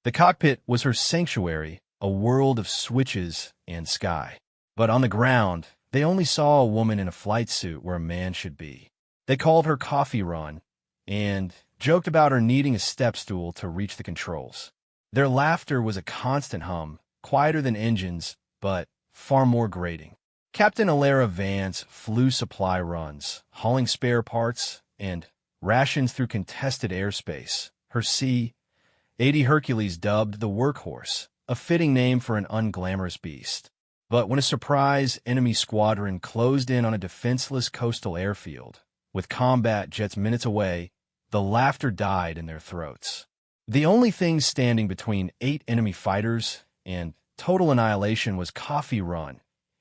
The cockpit was her sanctuary, a world of switches and sky. But on the ground, they only saw a woman in a flight suit where a man should be. They called her Coffee Run and joked about her needing a step stool to reach the controls. Their laughter was a constant hum, quieter than engines, but far more grating. Captain Alara Vance flew supply runs, hauling spare parts and rations through contested airspace. Her C-80 Hercules dubbed the Workhorse, a fitting name for an unglamorous beast. But when a surprise enemy squadron closed in on a defenseless coastal airfield, with combat jets minutes away, the laughter died in their throats. The only thing standing between 8 enemy fighters and total annihilation was Coffee Run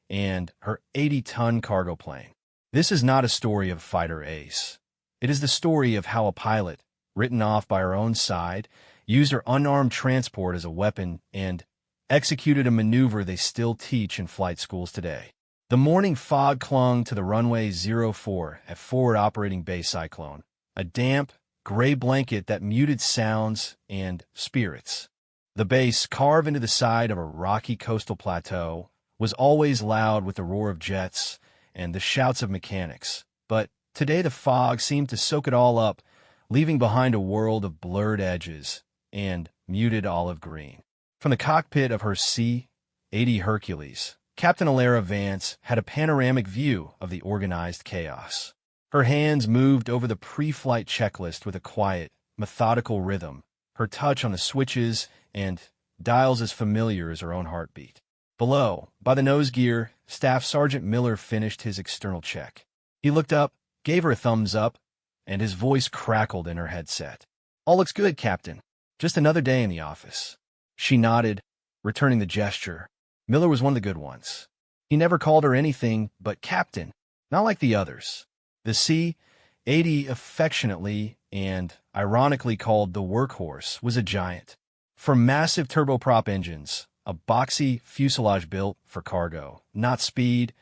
and her 80-ton cargo plane. This is not a story of fighter ace. It is the story of how a pilot, written off by her own side, used her unarmed transport as a weapon and executed a maneuver they still teach in flight schools today. The morning fog clung to the runway 04 at forward operating base Cyclone, a damp, gray blanket that muted sounds and spirits. The base, carved into the side of a rocky coastal plateau, was always loud with the roar of jets and the shouts of mechanics. But today the fog seemed to soak it all up, leaving behind a world of blurred edges and muted olive green. From the cockpit of her C-80 Hercules, Captain Alara Vance had a panoramic view of the organized chaos. Her hands moved over the pre-flight checklist with a quiet, methodical rhythm, her touch on the switches and dials as familiar as her own heartbeat. Below, by the nose gear, Staff Sergeant Miller finished his external check. He looked up, gave her a thumbs up, and his voice crackled in her headset. "All looks good, Captain. Just another day in the office." She nodded, returning the gesture. Miller was one of the good ones. He never called her anything but Captain, not like the others. The C-80, affectionately and ironically called the Workhorse, was a giant. From massive turboprop engines, a boxy fuselage built for cargo, not speed,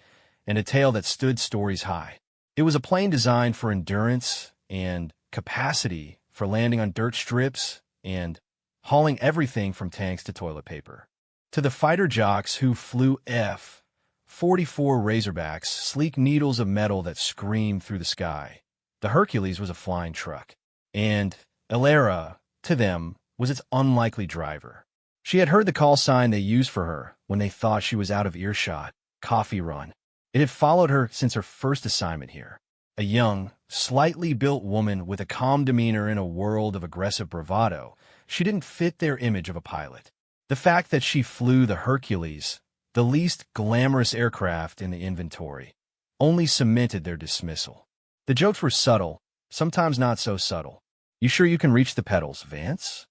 and a tail that stood stories high. It was a plane designed for endurance and capacity for landing on dirt strips and hauling everything from tanks to toilet paper. To the fighter jocks who flew F-44 Razorbacks, sleek needles of metal that screamed through the sky, the Hercules was a flying truck. And Alara, to them, was its unlikely driver. She had heard the call sign they used for her when they thought she was out of earshot, Coffee Run. It had followed her since her first assignment here. A young, slightly built woman with a calm demeanor in a world of aggressive bravado, she didn't fit their image of a pilot. The fact that she flew the Hercules, the least glamorous aircraft in the inventory, only cemented their dismissal. The jokes were subtle, sometimes not so subtle. "You sure you can reach the pedals, Vance?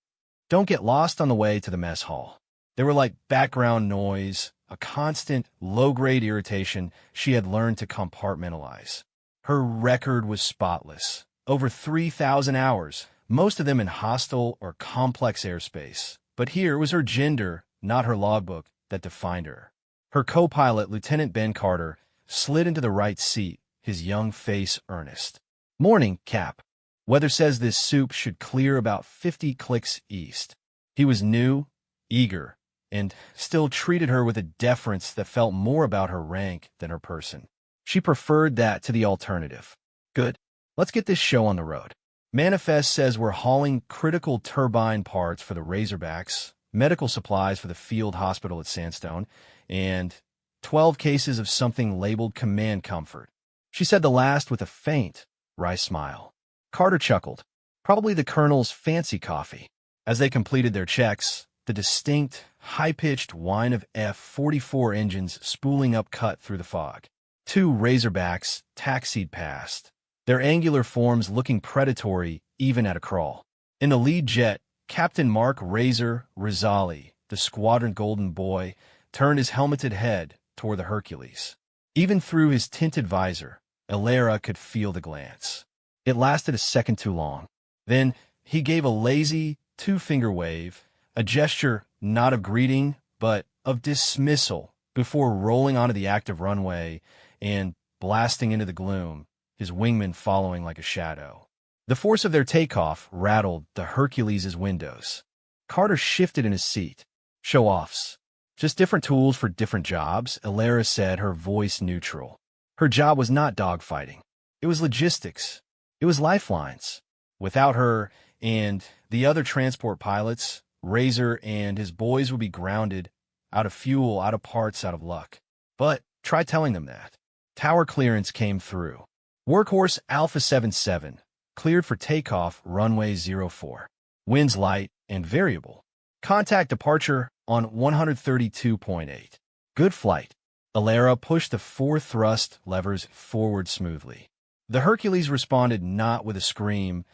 Don't get lost on the way to the mess hall." They were like background noise, a constant, low-grade irritation she had learned to compartmentalize. Her record was spotless. Over 3,000 hours, most of them in hostile or complex airspace. But here was her gender, not her logbook, that defined her. Her co-pilot, Lieutenant Ben Carter, slid into the right seat, his young face earnest. "Morning, Cap. Weather says this soup should clear about 50 clicks east." He was new, eager, and still treated her with a deference that felt more about her rank than her person. She preferred that to the alternative. "Good. Let's get this show on the road. Manifest says we're hauling critical turbine parts for the Razorbacks, medical supplies for the field hospital at Sandstone, and 12 cases of something labeled Command Comfort." She said the last with a faint, wry smile. Carter chuckled. Probably the Colonel's fancy coffee. As they completed their checks, the distinct, high-pitched whine of F-44 engines spooling up cut through the fog. 2 Razorbacks taxied past, their angular forms looking predatory even at a crawl. In the lead jet, Captain Mark Razor Rizzali, the squadron golden boy, turned his helmeted head toward the Hercules. Even through his tinted visor, Alara could feel the glance. It lasted a second too long. Then he gave a lazy, 2-finger wave, a gesture not of greeting, but of dismissal, before rolling onto the active runway and blasting into the gloom, his wingman following like a shadow. The force of their takeoff rattled the Hercules' windows. Carter shifted in his seat. Show-offs. Just different tools for different jobs, Alara said, her voice neutral. Her job was not dogfighting. It was logistics. It was lifelines. Without her and the other transport pilots, Razor and his boys would be grounded, out of fuel, out of parts, out of luck. But try telling them that. Tower clearance came through. Workhorse Alpha 77, cleared for takeoff, runway 04. Winds light and variable. Contact departure on 132.8. Good flight. Alara pushed the 4 thrust levers forward smoothly. The Hercules responded not with a scream,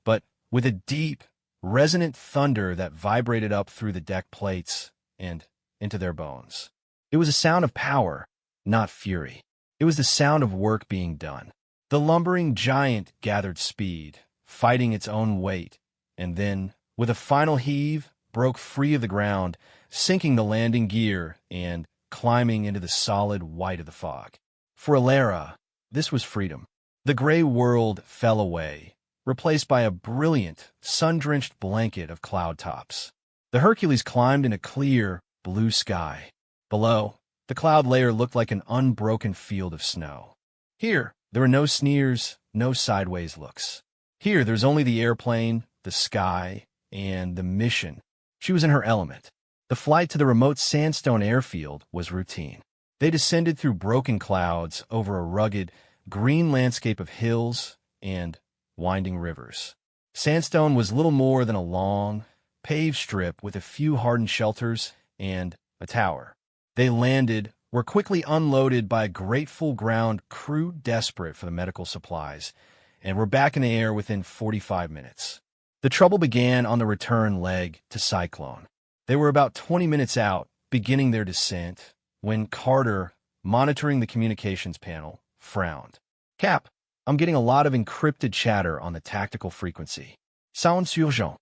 but with a deep, resonant thunder that vibrated up through the deck plates and into their bones. It was a sound of power, not fury. It was the sound of work being done. The lumbering giant gathered speed, fighting its own weight, and then, with a final heave, broke free of the ground, sinking the landing gear and climbing into the solid white of the fog. For Alara, this was freedom. The gray world fell away, replaced by a brilliant, sun-drenched blanket of cloud tops. The Hercules climbed in a clear, blue sky. Below, the cloud layer looked like an unbroken field of snow. Here, there were no sneers, no sideways looks. Here, there's only the airplane, the sky, and the mission. She was in her element. The flight to the remote sandstone airfield was routine. They descended through broken clouds over a rugged, green landscape of hills and winding rivers. Sandstone was little more than a long, paved strip with a few hardened shelters and a tower. They landed, were quickly unloaded by a grateful ground crew desperate for the medical supplies, and were back in the air within 45 minutes. The trouble began on the return leg to Cyclone. They were about 20 minutes out, beginning their descent, when Carter, monitoring the communications panel, frowned. Cap, I'm getting a lot of encrypted chatter on the tactical frequency. Sounds urgent.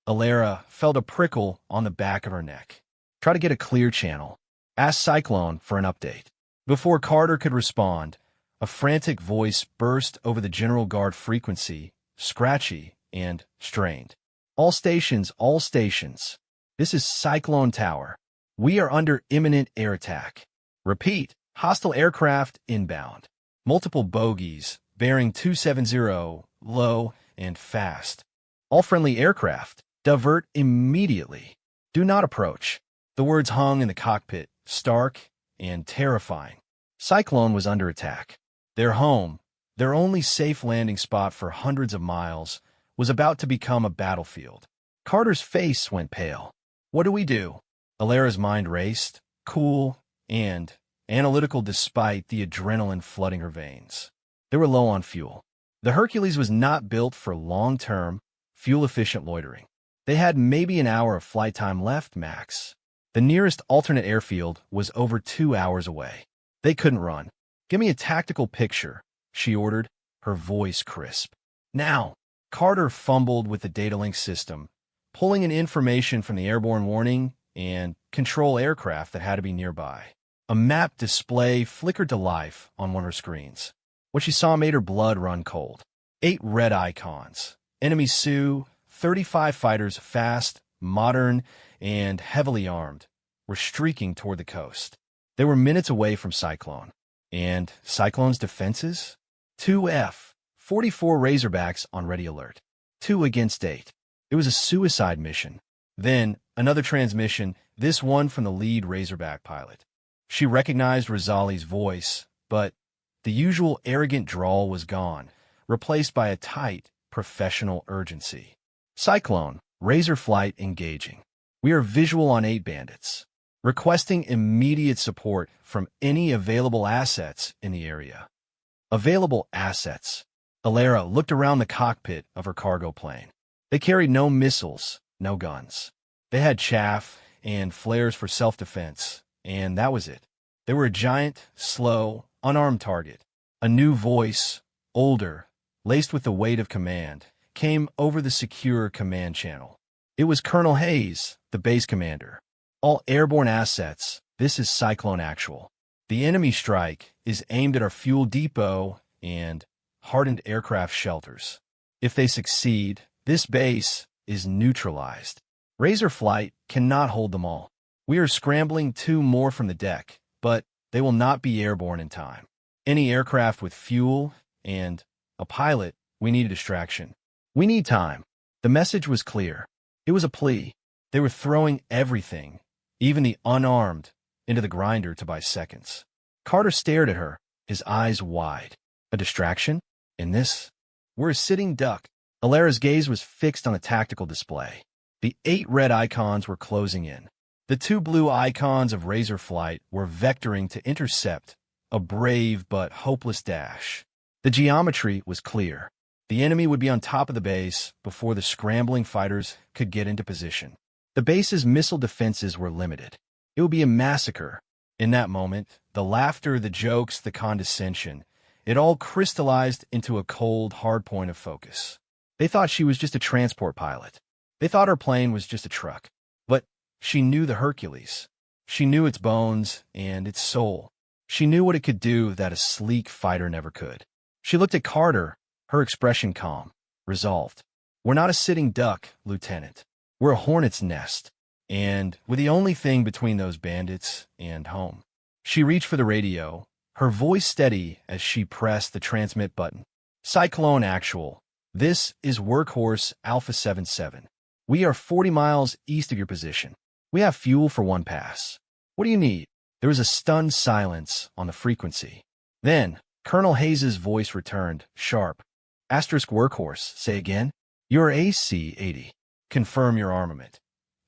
Alara felt a prickle on the back of her neck. Try to get a clear channel. Ask Cyclone for an update. Before Carter could respond, a frantic voice burst over the General Guard frequency, scratchy and strained. All stations, all stations. This is Cyclone Tower. We are under imminent air attack. Repeat, hostile aircraft inbound. Multiple bogies, bearing 270, low and fast. All friendly aircraft, divert immediately. Do not approach. The words hung in the cockpit, stark and terrifying. Cyclone was under attack. Their home, their only safe landing spot for hundreds of miles, was about to become a battlefield. Carter's face went pale. What do we do? Alara's mind raced, cool and analytical despite the adrenaline flooding her veins. They were low on fuel. The Hercules was not built for long-term, fuel-efficient loitering. They had maybe an hour of flight time left, max. The nearest alternate airfield was over 2 hours away. They couldn't run. Give me a tactical picture, she ordered, her voice crisp. Now, Carter fumbled with the data link system, pulling in information from the airborne warning and control aircraft that had to be nearby. A map display flickered to life on one of her screens. What she saw made her blood run cold. 8 red icons. Enemy Sioux, 35 fighters, fast, modern, and heavily armed, were streaking toward the coast. They were minutes away from Cyclone. And Cyclone's defenses? 2F, 44 Razorbacks on ready alert. 2 against 8. It was a suicide mission. Then, another transmission, this one from the lead Razorback pilot. She recognized Rosali's voice, but the usual arrogant drawl was gone, replaced by a tight, professional urgency. Cyclone, Razor flight engaging. We are visual on 8 bandits. Requesting immediate support from any available assets in the area. Available assets. Alara looked around the cockpit of her cargo plane. They carried no missiles, no guns. They had chaff and flares for self-defense, and that was it. They were a giant, slow, unarmed target. A new voice, older, laced with the weight of command, came over the secure command channel. It was Colonel Hayes, the base commander. All airborne assets, this is Cyclone Actual. The enemy strike is aimed at our fuel depot and hardened aircraft shelters. If they succeed, this base is neutralized. Razor Flight cannot hold them all. We are scrambling 2 more from the deck, but they will not be airborne in time. Any aircraft with fuel and a pilot, we need a distraction. We need time. The message was clear. It was a plea. They were throwing everything, even the unarmed, into the grinder to buy seconds. Carter stared at her, his eyes wide. A distraction? In this? We're a sitting duck. Alara's gaze was fixed on the tactical display. The 8 red icons were closing in. The 2 blue icons of Razor Flight were vectoring to intercept, a brave but hopeless dash. The geometry was clear. The enemy would be on top of the base before the scrambling fighters could get into position. The base's missile defenses were limited. It would be a massacre. In that moment, the laughter, the jokes, the condescension, it all crystallized into a cold, hard point of focus. They thought she was just a transport pilot. They thought her plane was just a truck. But she knew the Hercules. She knew its bones and its soul. She knew what it could do that a sleek fighter never could. She looked at Carter, her expression calm, resolved. We're not a sitting duck, Lieutenant. We're a hornet's nest. And we're the only thing between those bandits and home. She reached for the radio, her voice steady as she pressed the transmit button. Cyclone Actual. This is Workhorse Alpha 77. We are 40 miles east of your position. We have fuel for 1 pass. What do you need? There was a stunned silence on the frequency. Then, Colonel Hayes' voice returned, sharp. Asterisk Workhorse, say again. You're AC-80. Confirm your armament.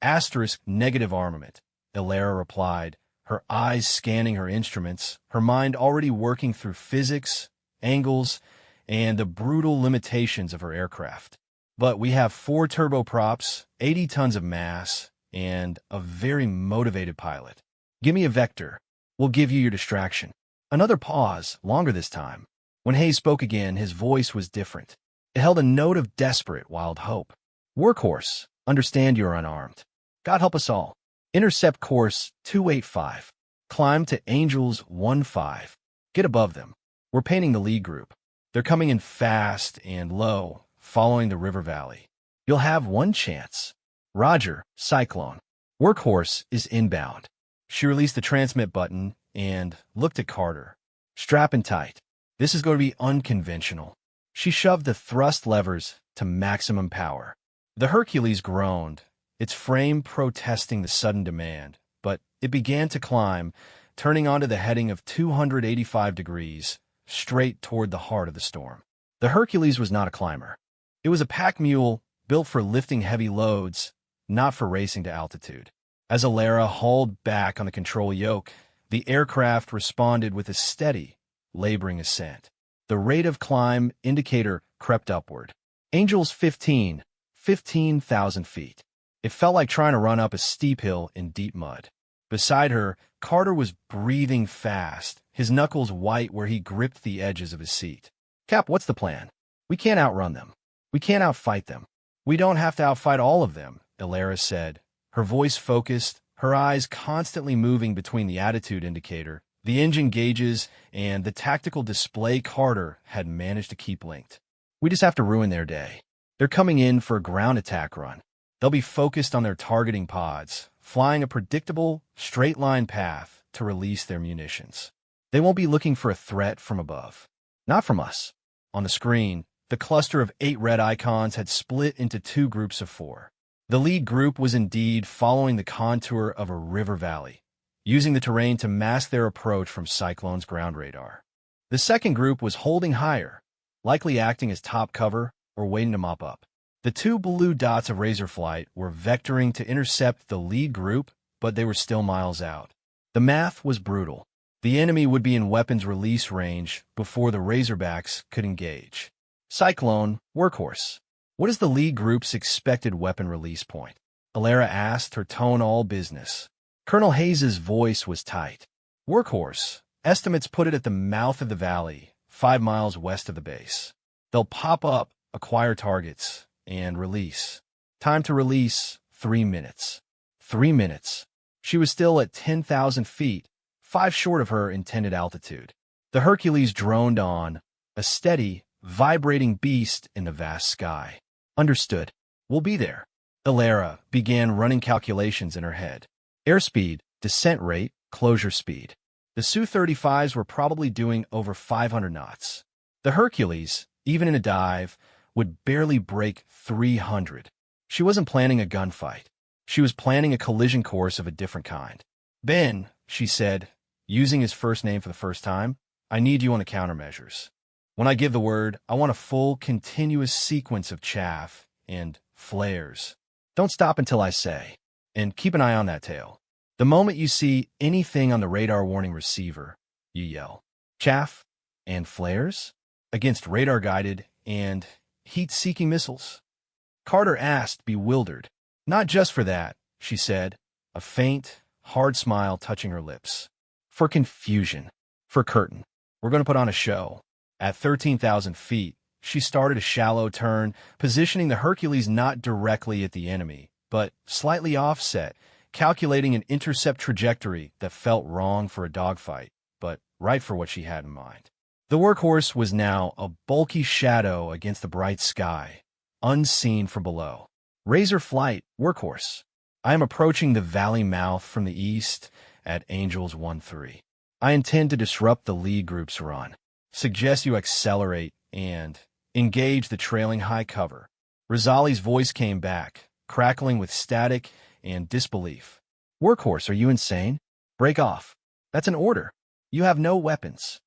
Asterisk negative armament, Alara replied, her eyes scanning her instruments, her mind already working through physics, angles, and the brutal limitations of her aircraft. But we have 4 turboprops, 80 tons of mass, and a very motivated pilot. Give me a vector. We'll give you your distraction. Another pause, longer this time. When Hayes spoke again, his voice was different. It held a note of desperate, wild hope. Workhorse, understand you're unarmed. God help us all. Intercept course 285. Climb to Angels 15. Get above them. We're painting the lead group. They're coming in fast and low, following the river valley. You'll have 1 chance. Roger, Cyclone. Workhorse is inbound. She released the transmit button and looked at Carter. Strap in tight. This is going to be unconventional. She shoved the thrust levers to maximum power. The Hercules groaned, its frame protesting the sudden demand, but it began to climb, turning onto the heading of 285 degrees, straight toward the heart of the storm. The Hercules was not a climber. It was a pack mule built for lifting heavy loads, not for racing to altitude. As Alara hauled back on the control yoke, the aircraft responded with a steady, laboring ascent. The rate of climb indicator crept upward. Angels 15, 15,000 feet. It felt like trying to run up a steep hill in deep mud. Beside her, Carter was breathing fast, his knuckles white where he gripped the edges of his seat. Cap, what's the plan? We can't outrun them. We can't outfight them. We don't have to outfight all of them, Alara said, her voice focused, her eyes constantly moving between the attitude indicator, the engine gauges, and the tactical display Carter had managed to keep linked. We just have to ruin their day. They're coming in for a ground attack run. They'll be focused on their targeting pods, flying a predictable, straight-line path to release their munitions. They won't be looking for a threat from above. Not from us. On the screen, the cluster of 8 red icons had split into 2 groups of 4. The lead group was indeed following the contour of a river valley, using the terrain to mask their approach from Cyclone's ground radar. The second group was holding higher, likely acting as top cover or waiting to mop up. The 2 blue dots of Razor Flight were vectoring to intercept the lead group, but they were still miles out. The math was brutal. The enemy would be in weapons release range before the Razorbacks could engage. Cyclone, Workhorse. What is the lead group's expected weapon release point? Alara asked, her tone all business. Colonel Hayes' voice was tight. Workhorse. Estimates put it at the mouth of the valley, 5 miles west of the base. They'll pop up, acquire targets, and release. Time to release, 3 minutes. 3 minutes. She was still at 10,000 feet, 5 short of her intended altitude. The Hercules droned on, a steady, vibrating beast in the vast sky. Understood. We'll be there. Ilara began running calculations in her head. Airspeed, descent rate, closure speed. The Su-35s were probably doing over 500 knots. The Hercules, even in a dive, would barely break 300. She wasn't planning a gunfight. She was planning a collision course of a different kind. "Ben," she said, using his first name for the first time, "I need you on the countermeasures. When I give the word, I want a full, continuous sequence of chaff and flares. Don't stop until I say. And keep an eye on that tail. The moment you see anything on the radar warning receiver, you yell. Chaff and flares? Against radar-guided and heat-seeking missiles." Carter asked, bewildered. "Not just for that," she said, a faint, hard smile touching her lips. "For confusion. For curtain. We're going to put on a show." At 13,000 feet, she started a shallow turn, positioning the Hercules not directly at the enemy, but slightly offset, calculating an intercept trajectory that felt wrong for a dogfight, but right for what she had in mind. The workhorse was now a bulky shadow against the bright sky, unseen from below. "Razor flight, workhorse. I am approaching the valley mouth from the east at Angels 1-3. I intend to disrupt the lead group's run. Suggest you accelerate and engage the trailing high cover." Rosali's voice came back, crackling with static and disbelief. "Workhorse, are you insane? Break off. That's an order. You have no weapons."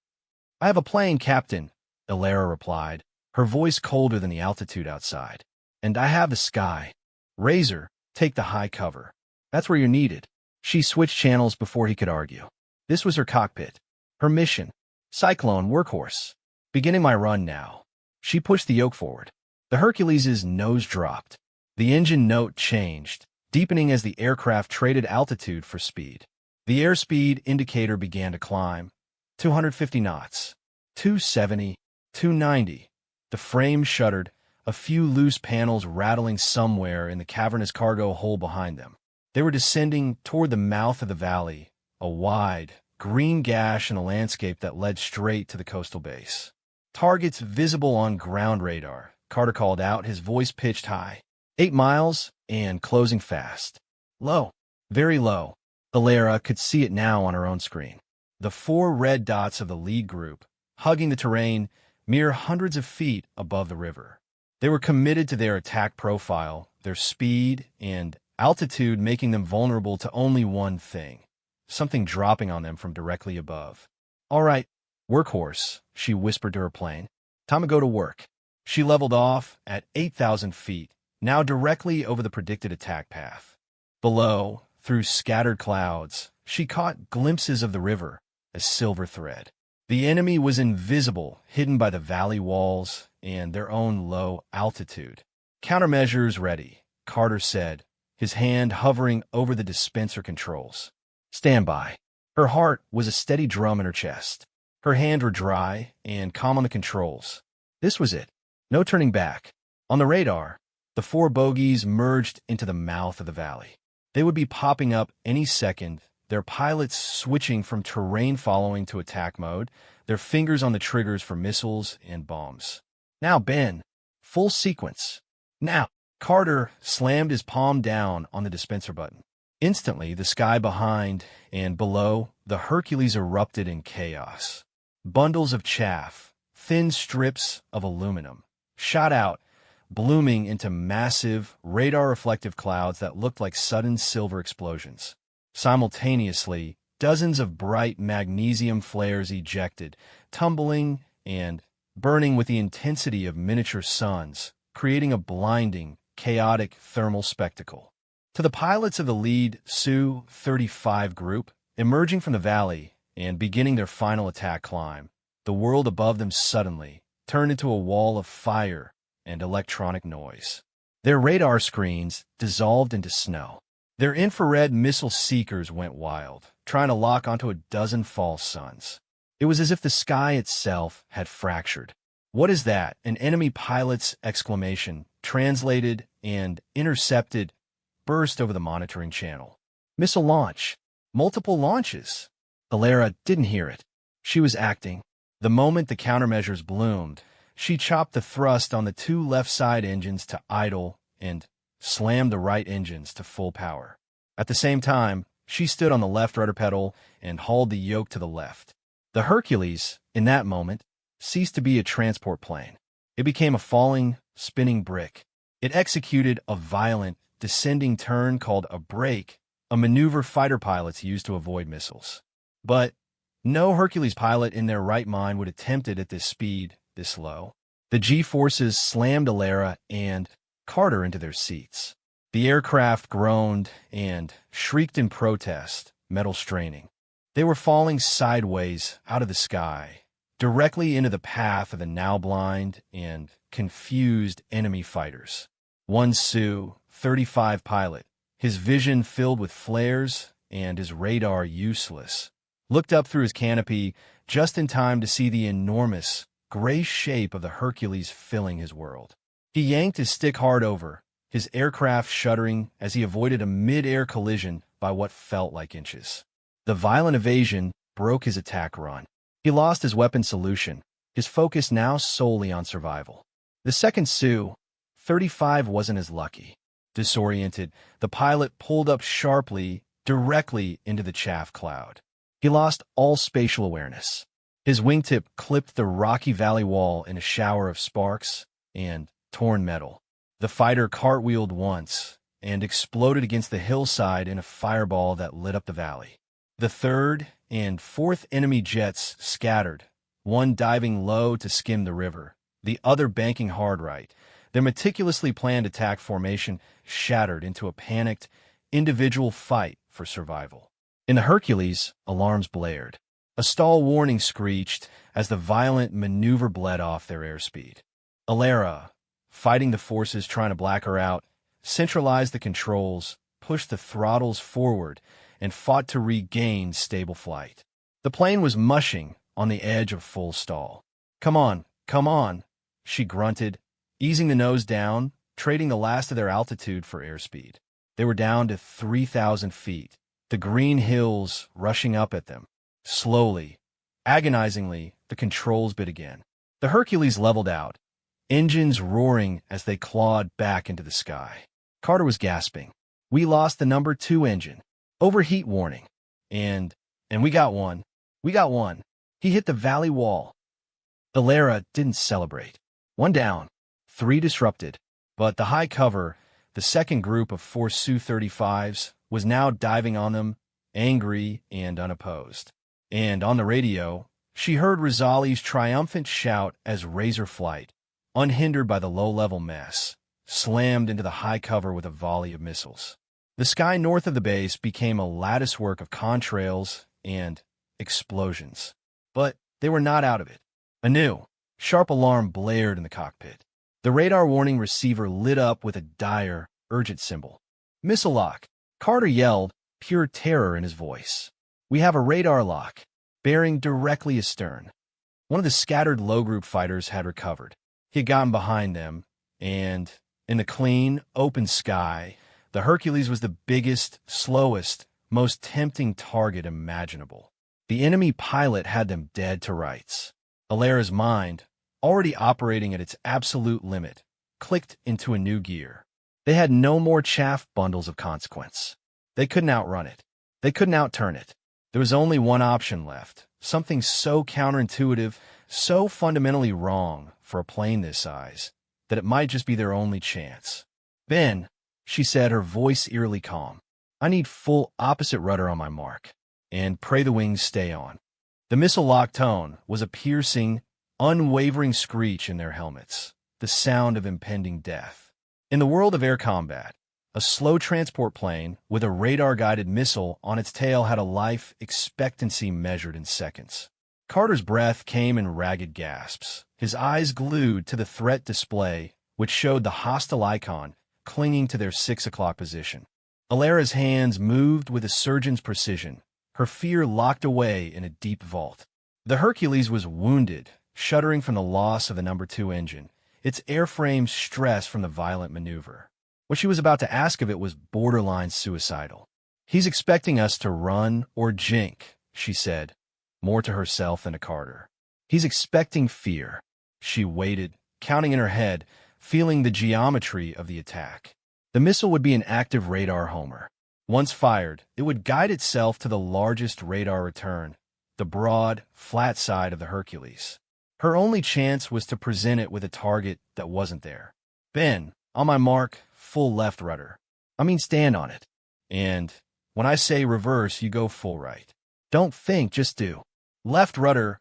"I have a plane, Captain," Ilara replied, her voice colder than the altitude outside. "And I have the sky. Razor, take the high cover. That's where you're needed." She switched channels before he could argue. This was her cockpit. Her mission. "Cyclone, workhorse. Beginning my run now." She pushed the yoke forward. The Hercules' nose dropped. The engine note changed, deepening as the aircraft traded altitude for speed. The airspeed indicator began to climb. 250 knots. 270. 290. The frame shuddered, a few loose panels rattling somewhere in the cavernous cargo hold behind them. They were descending toward the mouth of the valley, a wide, green gash in a landscape that led straight to the coastal base. "Targets visible on ground radar," Carter called out, his voice pitched high. 8 miles and closing fast. Low. Very low. Ilara could see it now on her own screen. The 4 red dots of the lead group, hugging the terrain, mere hundreds of feet above the river. They were committed to their attack profile, their speed and altitude making them vulnerable to only one thing. Something dropping on them from directly above. "All right, workhorse," she whispered to her plane. "Time to go to work." She leveled off at 8,000 feet, now directly over the predicted attack path. Below, through scattered clouds, she caught glimpses of the river, a silver thread. The enemy was invisible, hidden by the valley walls and their own low altitude. "Countermeasures ready," Carter said, his hand hovering over the dispenser controls. "Stand by." Her heart was a steady drum in her chest. Her hands were dry and calm on the controls. This was it. No turning back. On the radar, the 4 bogies merged into the mouth of the valley. They would be popping up any second, their pilots switching from terrain following to attack mode, their fingers on the triggers for missiles and bombs. "Now, Ben. Full sequence. Now." Carter slammed his palm down on the dispenser button. Instantly, the sky behind and below the Hercules erupted in chaos. Bundles of chaff, thin strips of aluminum, shot out, blooming into massive, radar-reflective clouds that looked like sudden silver explosions. Simultaneously, dozens of bright magnesium flares ejected, tumbling and burning with the intensity of miniature suns, creating a blinding, chaotic thermal spectacle. To the pilots of the lead Su-35 group, emerging from the valley and beginning their final attack climb, the world above them suddenly turned into a wall of fire and electronic noise. Their radar screens dissolved into snow. Their infrared missile seekers went wild, trying to lock onto a dozen false suns. It was as if the sky itself had fractured. "What is that?" An enemy pilot's exclamation, translated and intercepted, burst over the monitoring channel. "Missile launch. Multiple launches." Ilara didn't hear it. She was acting. The moment the countermeasures bloomed, she chopped the thrust on the 2 left side engines to idle and slammed the right engines to full power. At the same time, she stood on the left rudder pedal and hauled the yoke to the left. The Hercules, in that moment, ceased to be a transport plane. It became a falling, spinning brick. It executed a violent, descending turn called a brake, a maneuver fighter pilots use to avoid missiles. But no Hercules pilot in their right mind would attempt it at this speed, this low. The G-forces slammed Alara and Carter into their seats. The aircraft groaned and shrieked in protest, metal straining. They were falling sideways out of the sky, directly into the path of the now blind and confused enemy fighters. One Su-35 pilot, his vision filled with flares and his radar useless, looked up through his canopy just in time to see the enormous, gray shape of the Hercules filling his world. He yanked his stick hard over, his aircraft shuddering as he avoided a mid-air collision by what felt like inches. The violent evasion broke his attack run. He lost his weapon solution, his focus now solely on survival. The second Su-35 wasn't as lucky. Disoriented, the pilot pulled up sharply, directly into the chaff cloud. He lost all spatial awareness. His wingtip clipped the rocky valley wall in a shower of sparks and torn metal. The fighter cartwheeled once and exploded against the hillside in a fireball that lit up the valley. The third and fourth enemy jets scattered, one diving low to skim the river, the other banking hard right. Their meticulously planned attack formation shattered into a panicked, individual fight for survival. In the Hercules, alarms blared. A stall warning screeched as the violent maneuver bled off their airspeed. Alara, fighting the forces trying to black her out, centralized the controls, pushed the throttles forward, and fought to regain stable flight. The plane was mushing on the edge of full stall. Come on, she grunted, easing the nose down, trading the last of their altitude for airspeed. They were down to 3,000 feet, the green hills rushing up at them. Slowly, agonizingly, the controls bit again. The Hercules leveled out, engines roaring as they clawed back into the sky. Carter was gasping. We lost the number 2 engine. Overheat warning. And we got one. We got one. He hit the valley wall. Alara didn't celebrate. 1 down, 3 disrupted. But the high cover, the second group of 4 Su-35s, was now diving on them, angry and unopposed. And on the radio, she heard Rosali's triumphant shout as Razor Flight, unhindered by the low-level mess, slammed into the high cover with a volley of missiles. The sky north of the base became a latticework of contrails and explosions. But they were not out of it. A new, sharp alarm blared in the cockpit. The radar warning receiver lit up with a dire, urgent symbol. Missile lock, Carter yelled, pure terror in his voice. We have a radar lock, bearing directly astern. One of the scattered low-group fighters had recovered. He had gotten behind them, and in the clean, open sky, the Hercules was the biggest, slowest, most tempting target imaginable. The enemy pilot had them dead to rights. Alara's mind, already operating at its absolute limit, clicked into a new gear. They had no more chaff bundles of consequence. They couldn't outrun it. They couldn't outturn it. There was only one option left, something so counterintuitive, so fundamentally wrong for a plane this size, that it might just be their only chance. Ben, she said, her voice eerily calm, I need full opposite rudder on my mark, and pray the wings stay on. The missile-lock tone was a piercing, unwavering screech in their helmets, the sound of impending death. In the world of air combat, a slow transport plane with a radar-guided missile on its tail had a life expectancy measured in seconds. Carter's breath came in ragged gasps, his eyes glued to the threat display, which showed the hostile icon clinging to their 6 o'clock position. Alara's hands moved with a surgeon's precision, her fear locked away in a deep vault. The Hercules was wounded, shuddering from the loss of the number 2 engine, its airframe stressed from the violent maneuver. What she was about to ask of it was borderline suicidal. He's expecting us to run or jink, she said, more to herself than to Carter. He's expecting fear. She waited, counting in her head, feeling the geometry of the attack. The missile would be an active radar homer. Once fired, it would guide itself to the largest radar return, the broad, flat side of the Hercules. Her only chance was to present it with a target that wasn't there. Ben, on my mark, full left rudder. I mean stand on it. And when I say reverse, you go full right. Don't think, just do. Left rudder.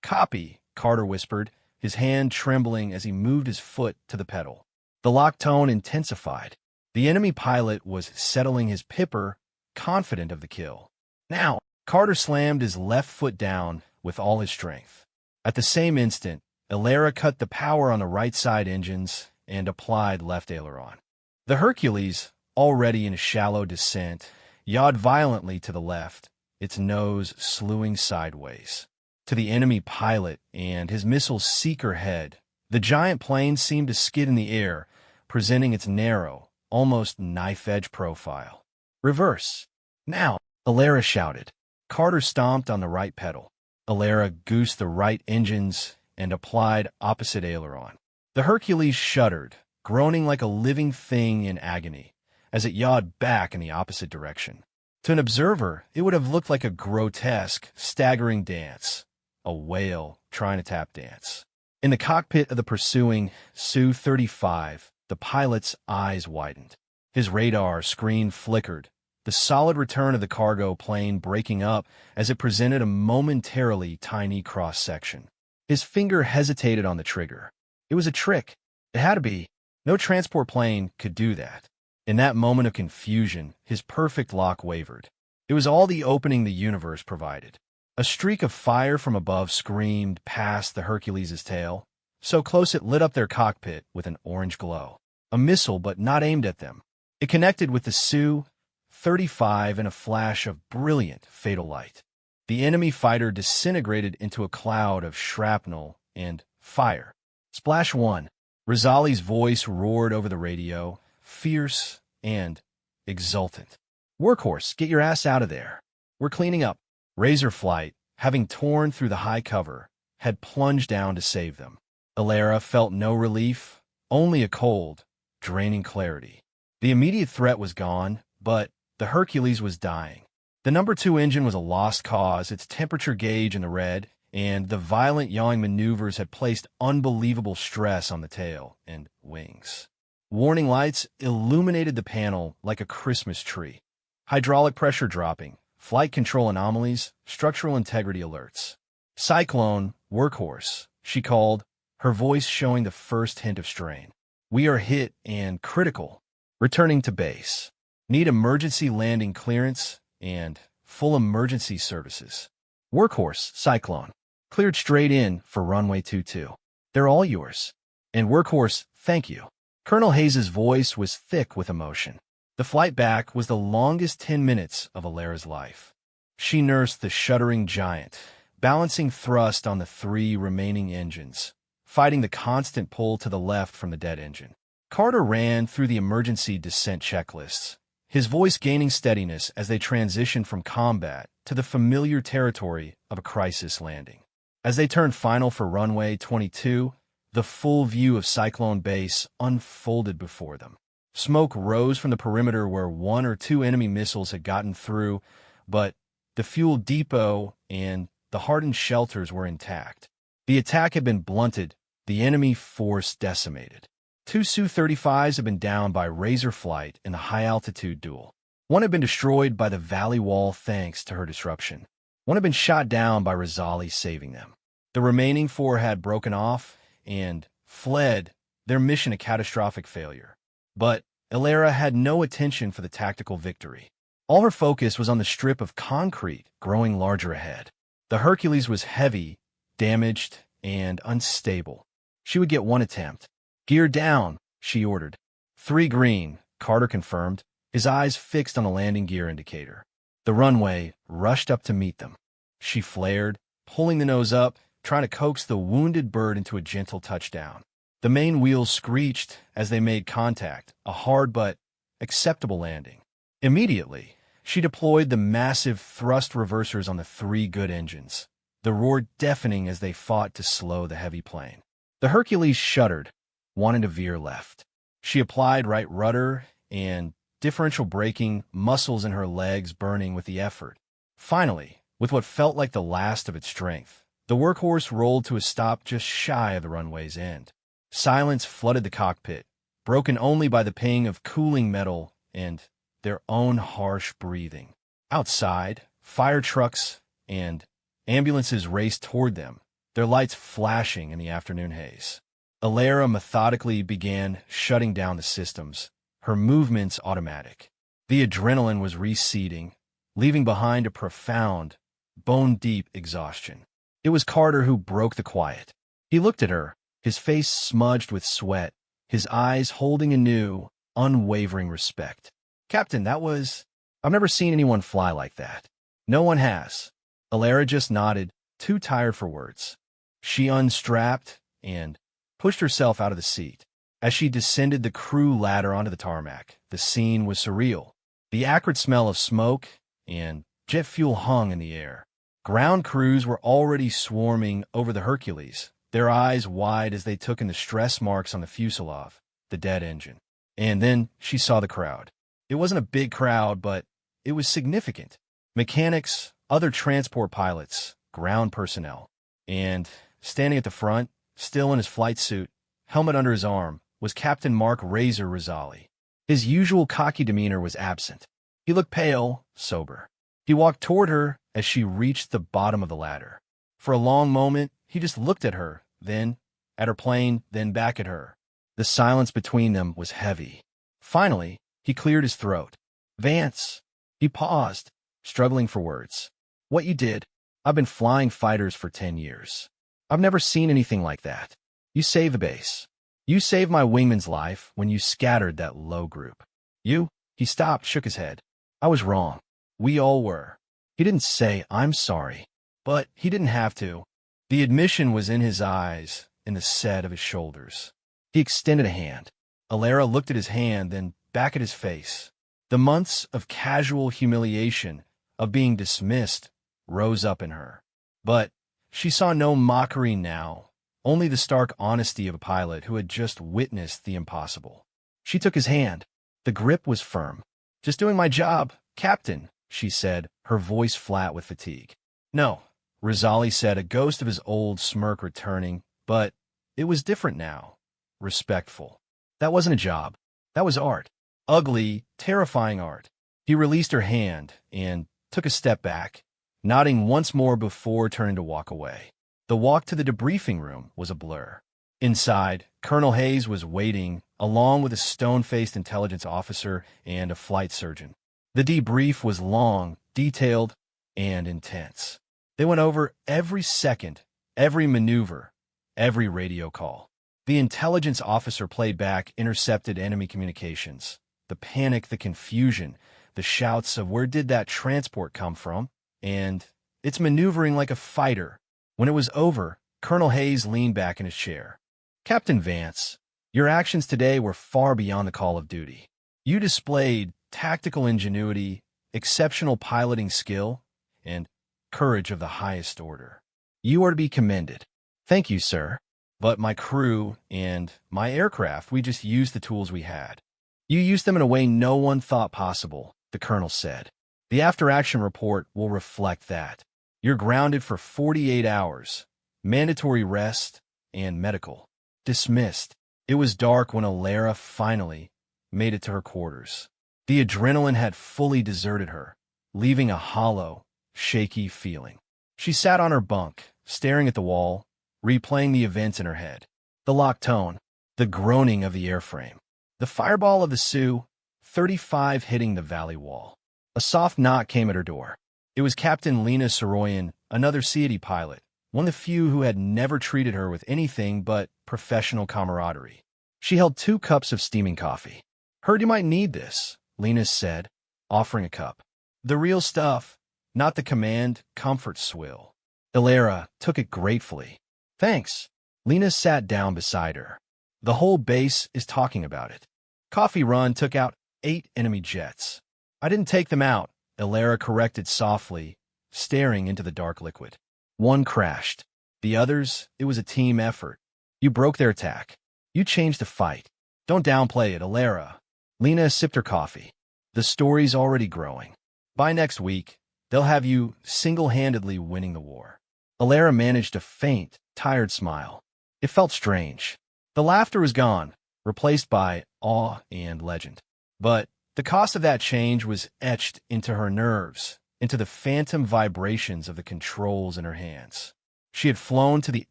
Copy, Carter whispered, his hand trembling as he moved his foot to the pedal. The lock tone intensified. The enemy pilot was settling his pipper, confident of the kill. Now, Carter slammed his left foot down with all his strength. At the same instant, Elara cut the power on the right side engines and applied left aileron. The Hercules, already in a shallow descent, yawed violently to the left, its nose slewing sideways. To the enemy pilot and his missile's seeker head, the giant plane seemed to skid in the air, presenting its narrow, almost knife-edge profile. Reverse. Now, Elara shouted. Carter stomped on the right pedal. Elara goosed the right engines and applied opposite aileron. The Hercules shuddered, groaning like a living thing in agony, as it yawed back in the opposite direction. To an observer, it would have looked like a grotesque, staggering dance, a whale trying to tap dance. In the cockpit of the pursuing Su-35, the pilot's eyes widened. His radar screen flickered, the solid return of the cargo plane breaking up as it presented a momentarily tiny cross-section. His finger hesitated on the trigger. It was a trick. It had to be. No transport plane could do that. In that moment of confusion, his perfect lock wavered. It was all the opening the universe provided. A streak of fire from above screamed past the Hercules' tail, so close it lit up their cockpit with an orange glow. A missile, but not aimed at them. It connected with the Su-35 in a flash of brilliant, fatal light. The enemy fighter disintegrated into a cloud of shrapnel and fire. Splash 1. Rizali's voice roared over the radio, fierce and exultant. Workhorse, get your ass out of there. We're cleaning up. Razor Flight, having torn through the high cover, had plunged down to save them. Elara felt no relief, only a cold, draining clarity. The immediate threat was gone, but the Hercules was dying. The number 2 engine was a lost cause, its temperature gauge in the red, and the violent yawing maneuvers had placed unbelievable stress on the tail and wings. Warning lights illuminated the panel like a Christmas tree. Hydraulic pressure dropping, flight control anomalies, structural integrity alerts. Cyclone, workhorse, she called, her voice showing the first hint of strain. We are hit and critical. Returning to base. Need emergency landing clearance and full emergency services. Workhorse, Cyclone. Cleared straight in for runway 22. They're all yours. And Workhorse, thank you. Colonel Hayes' voice was thick with emotion. The flight back was the longest 10 minutes of Elara's life. She nursed the shuddering giant, balancing thrust on the 3 remaining engines, fighting the constant pull to the left from the dead engine. Carter ran through the emergency descent checklists, his voice gaining steadiness as they transitioned from combat to the familiar territory of a crisis landing. As they turned final for runway 22, the full view of Cyclone Base unfolded before them. Smoke rose from the perimeter where 1 or 2 enemy missiles had gotten through, but the fuel depot and the hardened shelters were intact. The attack had been blunted, the enemy force decimated. 2 Su-35s had been down by Razor Flight in the high-altitude duel. One had been destroyed by the valley wall thanks to her disruption. One had been shot down by Rizali saving them. The remaining 4 had broken off and fled, their mission a catastrophic failure. But Elara had no attention for the tactical victory. All her focus was on the strip of concrete growing larger ahead. The Hercules was heavy, damaged, and unstable. She would get 1 attempt. Gear down, she ordered. 3 green, Carter confirmed, his eyes fixed on the landing gear indicator. The runway rushed up to meet them. She flared, pulling the nose up, trying to coax the wounded bird into a gentle touchdown. The main wheels screeched as they made contact, a hard but acceptable landing. Immediately, she deployed the massive thrust reversers on the 3 good engines, the roar deafening as they fought to slow the heavy plane. The Hercules shuddered, wanting to veer left. She applied right rudder and differential braking, muscles in her legs burning with the effort. Finally, with what felt like the last of its strength, the workhorse rolled to a stop just shy of the runway's end. Silence flooded the cockpit, broken only by the ping of cooling metal and their own harsh breathing. Outside, fire trucks and ambulances raced toward them, their lights flashing in the afternoon haze. Alara methodically began shutting down the systems, her movements automatic. The adrenaline was receding, leaving behind a profound, bone-deep exhaustion. It was Carter who broke the quiet. He looked at her, his face smudged with sweat, his eyes holding a new, unwavering respect. "Captain, that was... I've never seen anyone fly like that." "No one has." Alara just nodded, too tired for words. She unstrapped and pushed herself out of the seat. As she descended the crew ladder onto the tarmac, the scene was surreal. The acrid smell of smoke and jet fuel hung in the air. Ground crews were already swarming over the Hercules, their eyes wide as they took in the stress marks on the fuselage, the dead engine. And then she saw the crowd. It wasn't a big crowd, but it was significant. Mechanics, other transport pilots, ground personnel. And standing at the front, still in his flight suit, helmet under his arm, was Captain Mark Razor Rizzali. His usual cocky demeanor was absent. He looked pale, sober. He walked toward her as she reached the bottom of the ladder. For a long moment, he just looked at her, then at her plane, then back at her. The silence between them was heavy. Finally, he cleared his throat. "Vance." He paused, struggling for words. "What you did, I've been flying fighters for 10 years. I've never seen anything like that. You saved the base. You saved my wingman's life when you scattered that low group. He stopped, shook his head. "I was wrong. We all were." He didn't say, "I'm sorry," but he didn't have to. The admission was in his eyes, in the set of his shoulders. He extended a hand. Alara looked at his hand, then back at his face. The months of casual humiliation, of being dismissed, rose up in her. But she saw no mockery now, only the stark honesty of a pilot who had just witnessed the impossible. She took his hand. The grip was firm. "Just doing my job, Captain," she said, her voice flat with fatigue. "No," Rizzali said, a ghost of his old smirk returning, but it was different now. Respectful. "That wasn't a job. That was art. Ugly, terrifying art." He released her hand and took a step back, nodding once more before turning to walk away. The walk to the debriefing room was a blur. Inside, Colonel Hayes was waiting, along with a stone-faced intelligence officer and a flight surgeon. The debrief was long, detailed, and intense. They went over every second, every maneuver, every radio call. The intelligence officer played back intercepted enemy communications. The panic, the confusion, the shouts of "Where did that transport come from?" and "It's maneuvering like a fighter." When it was over, Colonel Hayes leaned back in his chair. "Captain Vance, your actions today were far beyond the call of duty. You displayed tactical ingenuity, exceptional piloting skill, and courage of the highest order. You are to be commended." "Thank you, sir. But my crew and my aircraft, we just used the tools we had." "You used them in a way no one thought possible," the colonel said. "The after-action report will reflect that. You're grounded for 48 hours, mandatory rest, and medical. Dismissed." It was dark when Alara finally made it to her quarters. The adrenaline had fully deserted her, leaving a hollow, shaky feeling. She sat on her bunk, staring at the wall, replaying the events in her head. The locked tone, the groaning of the airframe, the fireball of the Su-35 hitting the valley wall. A soft knock came at her door. It was Captain Lena Soroyan, another CAD pilot, one of the few who had never treated her with anything but professional camaraderie. She held 2 cups of steaming coffee. "Heard you might need this," Lena said, offering a cup. "The real stuff, not the command comfort swill." Alara took it gratefully. "Thanks." Lena sat down beside her. "The whole base is talking about it. Coffee Run took out 8 enemy jets." "I didn't take them out," Alara corrected softly, staring into the dark liquid. "One crashed. The others, it was a team effort. You broke their attack. You changed the fight. Don't downplay it, Alara." Lena sipped her coffee. The story's already growing. By next week, they'll have you single-handedly winning the war. Alara managed a faint, tired smile. It felt strange. The laughter was gone, replaced by awe and legend. But the cost of that change was etched into her nerves, into the phantom vibrations of the controls in her hands. She had flown to the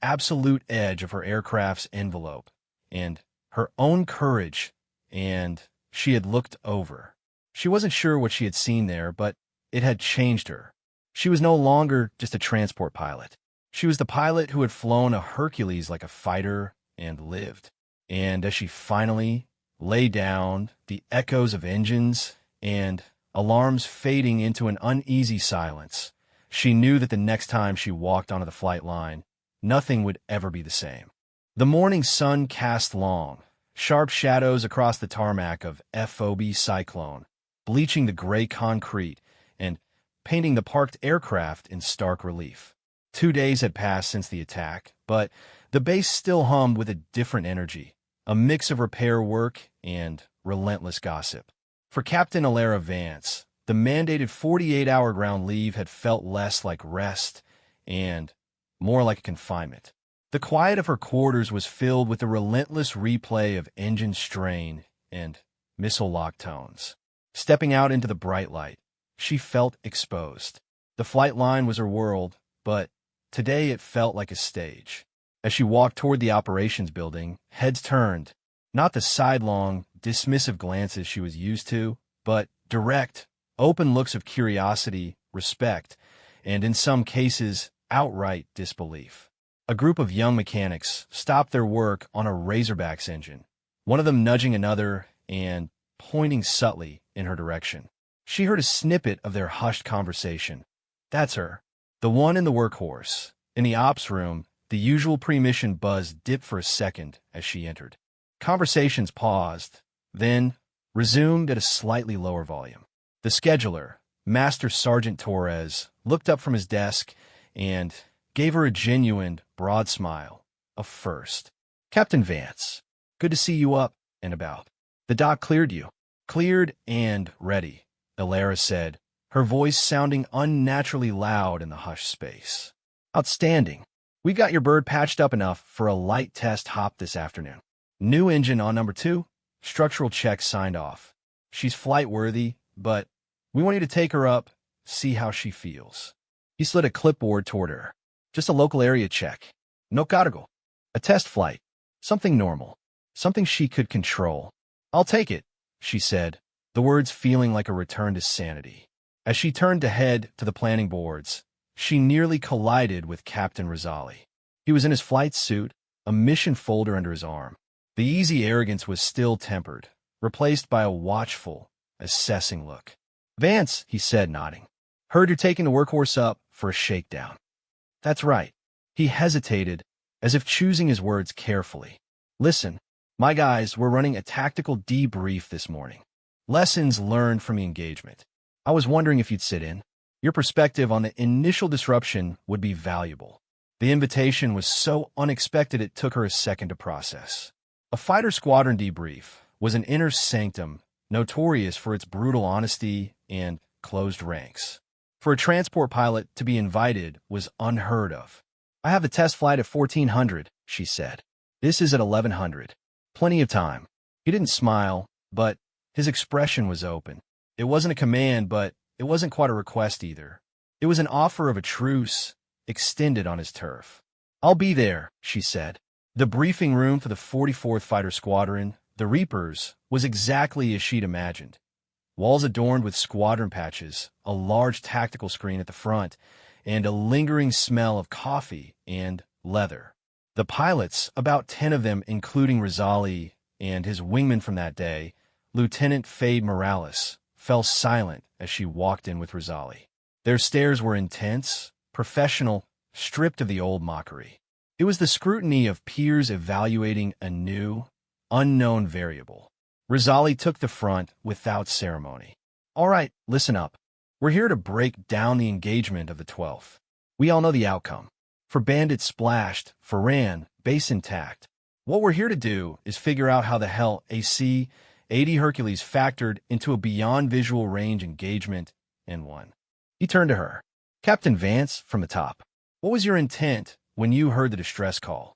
absolute edge of her aircraft's envelope, and her own courage, and she had looked over. She wasn't sure what she had seen there, but it had changed her. She was no longer just a transport pilot. She was the pilot who had flown a Hercules like a fighter and lived. And as she finally lay down, the echoes of engines and alarms fading into an uneasy silence, she knew that the next time she walked onto the flight line, nothing would ever be the same. The morning sun cast long, sharp shadows across the tarmac of FOB Cyclone, bleaching the gray concrete and painting the parked aircraft in stark relief. 2 days had passed since the attack, but the base still hummed with a different energy, a mix of repair work and relentless gossip. For Captain Alara Vance, the mandated 48-hour ground leave had felt less like rest and more like confinement. The quiet of her quarters was filled with the relentless replay of engine strain and missile lock tones. Stepping out into the bright light, she felt exposed. The flight line was her world, but today it felt like a stage. As she walked toward the operations building, heads turned, not the sidelong, dismissive glances she was used to, but direct, open looks of curiosity, respect, and in some cases, outright disbelief. A group of young mechanics stopped their work on a Razorback's engine, one of them nudging another and pointing subtly in her direction. She heard a snippet of their hushed conversation. That's her, the one in the workhorse. In the ops room, the usual pre-mission buzz dipped for a second as she entered. Conversations paused, then resumed at a slightly lower volume. The scheduler, Master Sergeant Torres, looked up from his desk and gave her a genuine, broad smile, a first. Captain Vance, good to see you up and about. The doc cleared you. Cleared and ready, Alara said, her voice sounding unnaturally loud in the hushed space. Outstanding. We got your bird patched up enough for a light test hop this afternoon. New engine on number 2, structural checks signed off. She's flight-worthy, but we want you to take her up, see how she feels. He slid a clipboard toward her. Just a local area check. No cargo. A test flight. Something normal. Something she could control. I'll take it, she said, the words feeling like a return to sanity. As she turned to head to the planning boards, she nearly collided with Captain Rosali. He was in his flight suit, a mission folder under his arm. The easy arrogance was still tempered, replaced by a watchful, assessing look. Vance, he said, nodding. Heard you're taking the workhorse up for a shakedown. That's right. He hesitated, as if choosing his words carefully. Listen, my guys were running a tactical debrief this morning. Lessons learned from the engagement. I was wondering if you'd sit in. Your perspective on the initial disruption would be valuable. The invitation was so unexpected it took her a second to process. A fighter squadron debrief was an inner sanctum notorious for its brutal honesty and closed ranks. For a transport pilot to be invited was unheard of. I have a test flight at 1400, she said. This is at 1100. Plenty of time. He didn't smile, but his expression was open. It wasn't a command, but it wasn't quite a request either. It was an offer of a truce, extended on his turf. I'll be there, she said. The briefing room for the 44th Fighter Squadron, the Reapers, was exactly as she'd imagined. Walls adorned with squadron patches, a large tactical screen at the front, and a lingering smell of coffee and leather. The pilots, about 10 of them including Rosali and his wingman from that day, Lieutenant Fade Morales, fell silent as she walked in with Rosali. Their stares were intense, professional, stripped of the old mockery. It was the scrutiny of peers evaluating a new, unknown variable. Rosali took the front without ceremony. All right, listen up. We're here to break down the engagement of the 12th. We all know the outcome. For Bandit splashed, for Ran, base intact. What we're here to do is figure out how the hell AC AD Hercules factored into a beyond visual range engagement and won. He turned to her. Captain Vance from the top. What was your intent when you heard the distress call?